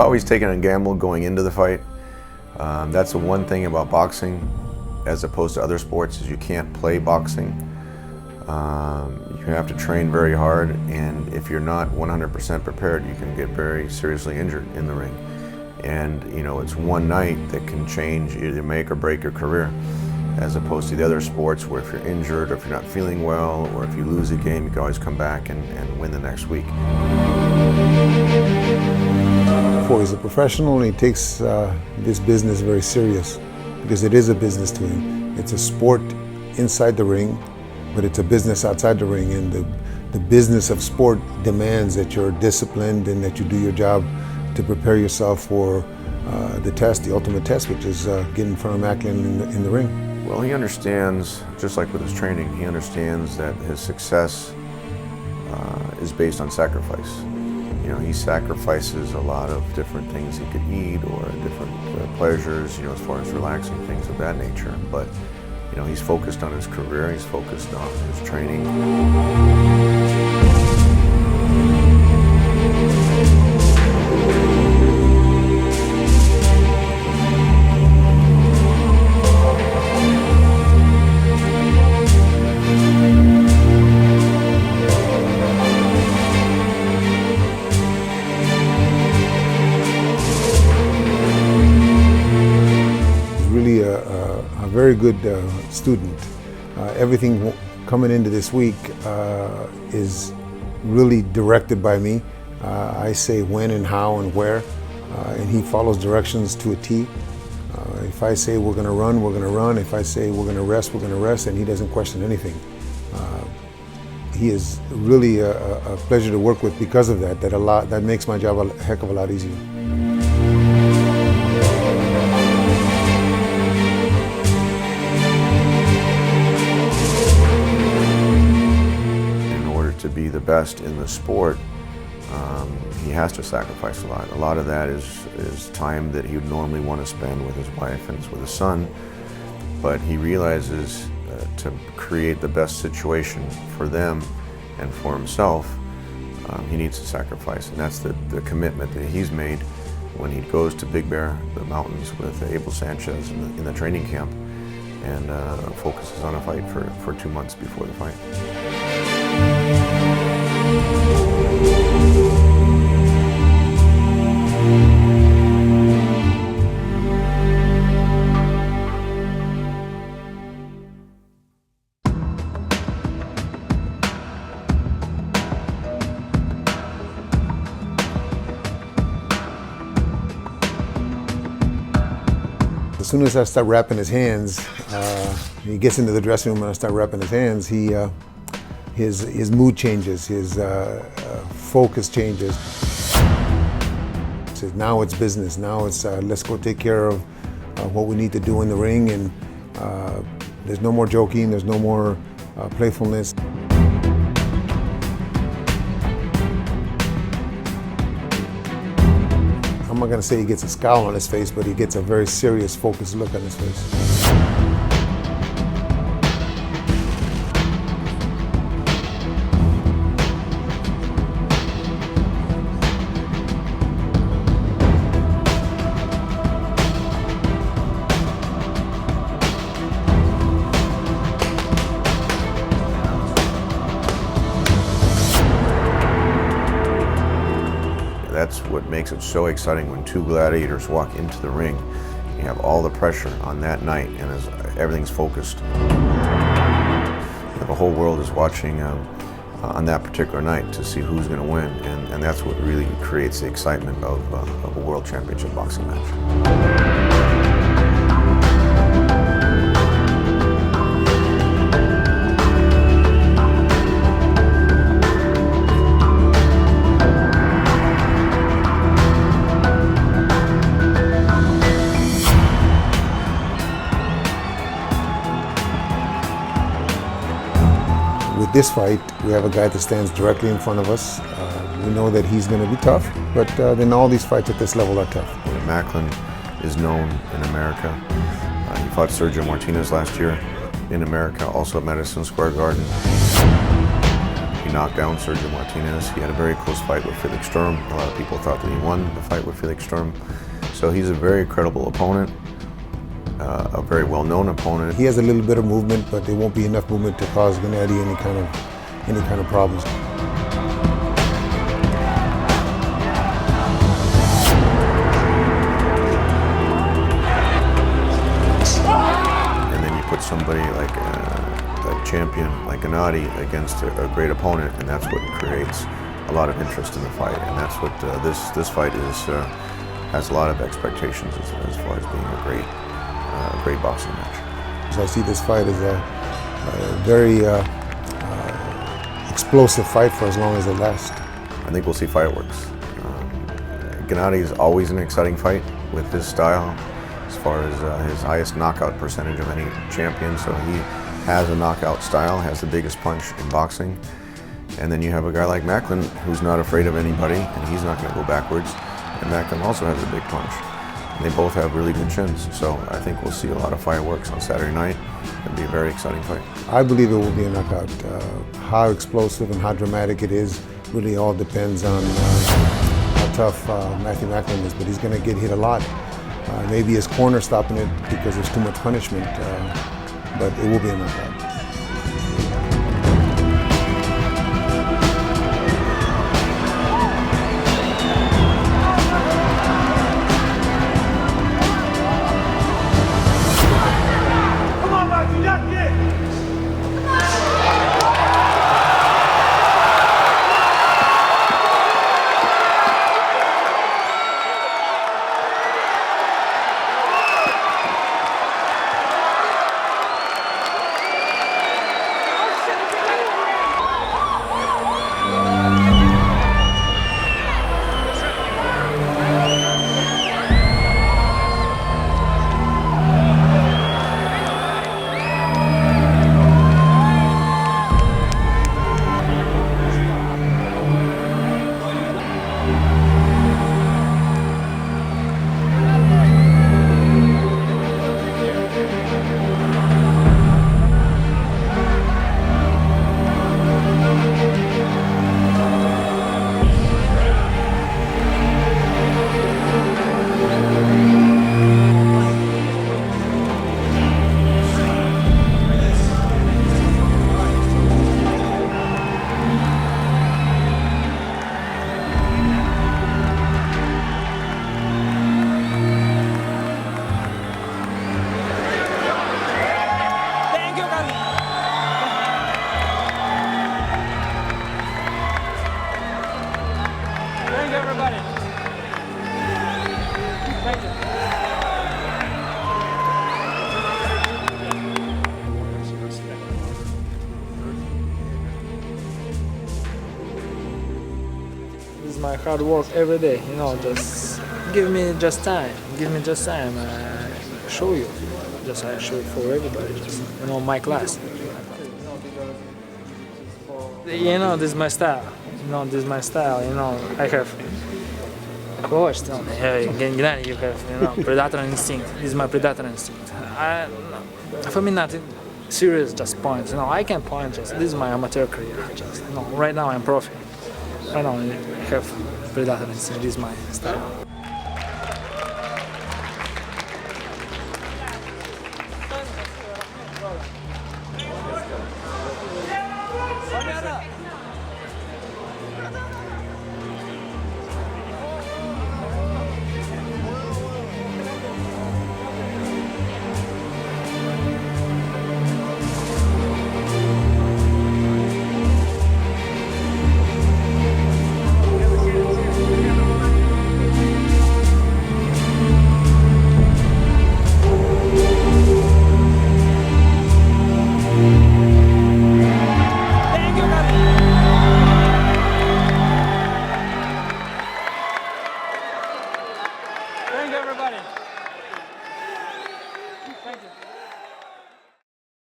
always taking a gamble going into the fight. That's the one thing about boxing, as opposed to other sports, is you can't play boxing. You have to train very hard, and if you're not 100% prepared, you can get very seriously injured in the ring. And you know, it's one night that can change, either make or break your career, as opposed to the other sports where if you're injured or if you're not feeling well or if you lose a game, you can always come back and win the next week. He's a professional and he takes this business very serious, because it is a business to him. It's a sport inside the ring, but it's a business outside the ring, and the business of sport demands that you're disciplined and that you do your job to prepare yourself for the test, the ultimate test, which is getting in front of Macklin in the ring. Well, he understands, just like with his training, he understands that his success is based on sacrifice. You know, he sacrifices a lot of different things he could eat or different pleasures, you know, as far as relaxing, things of that nature. But, you know, he's focused on his career, he's focused on his training. A very good student. Everything coming into this week is really directed by me. I say when and how and where, and he follows directions to a T. If I say we're going to run, we're going to run. If I say we're going to rest, we're going to rest, and he doesn't question anything. He is really a pleasure to work with because of that. That makes my job a heck of a lot easier. To be the best in the sport, he has to sacrifice a lot. A lot of that is time that he would normally want to spend with his wife and with his son, but he realizes to create the best situation for them and for himself, he needs to sacrifice, and that's the commitment that he's made when he goes to Big Bear, the mountains, with Abel Sanchez in the training camp, and focuses on a fight for 2 months before the fight. As soon as I start wrapping his hands, he gets into the dressing room and I start wrapping his hands, his mood changes, his focus changes. So now it's business. Now it's let's go take care of what we need to do in the ring, and there's no more joking, there's no more playfulness. I'm not going to say he gets a scowl on his face, but he gets a very serious, focused look on his face. That's what makes it so exciting when two gladiators walk into the ring. You have all the pressure on that night, and everything's focused. The whole world is watching on that particular night to see who's going to win, and that's what really creates the excitement of a World Championship boxing match. With this fight, we have a guy that stands directly in front of us. We know that he's going to be tough, but then all these fights at this level are tough. Macklin is known in America. He fought Sergio Martinez last year in America, also at Madison Square Garden. He He knocked down Sergio Martinez. He had a very close fight with Felix Sturm. A lot of people thought that he won the fight with Felix Sturm. So he's a very credible opponent, a very well-known opponent. He has a little bit of movement, but there won't be enough movement to cause Gennady any kind of problems. And then you put somebody like a champion like Gennady against a great opponent, and that's what creates a lot of interest in the fight. And that's what this fight has a lot of expectations as far as being a great boxing match. So I see this fight as a very explosive fight for as long as it lasts. I think we'll see fireworks. Gennady is always an exciting fight with his style, as far as his highest knockout percentage of any champion. So he has a knockout style, has the biggest punch in boxing. And then you have a guy like Macklin who's not afraid of anybody, and he's not going to go backwards. And Macklin also has a big punch. And they both have really good chins. So I think we'll see a lot of fireworks on Saturday night. It'll be a very exciting fight. I believe it will be a knockout. How explosive and how dramatic it is really all depends on how tough Matthew Macklin is. But he's going to get hit a lot. Maybe his corner stopping it because there's too much punishment. But it will be a knockout. Everybody. Thank you. This is my hard work every day, you know, just give me just time, I show you, I show it for everybody, just, you know, my class. You know, this is my style. I have coach tell me, hey, Gennady, you have, predator instinct. This is my predator instinct. For me, nothing serious, just points. I can point. This is my amateur career. Right now I'm profi. Right now I have predator instinct. This is my style.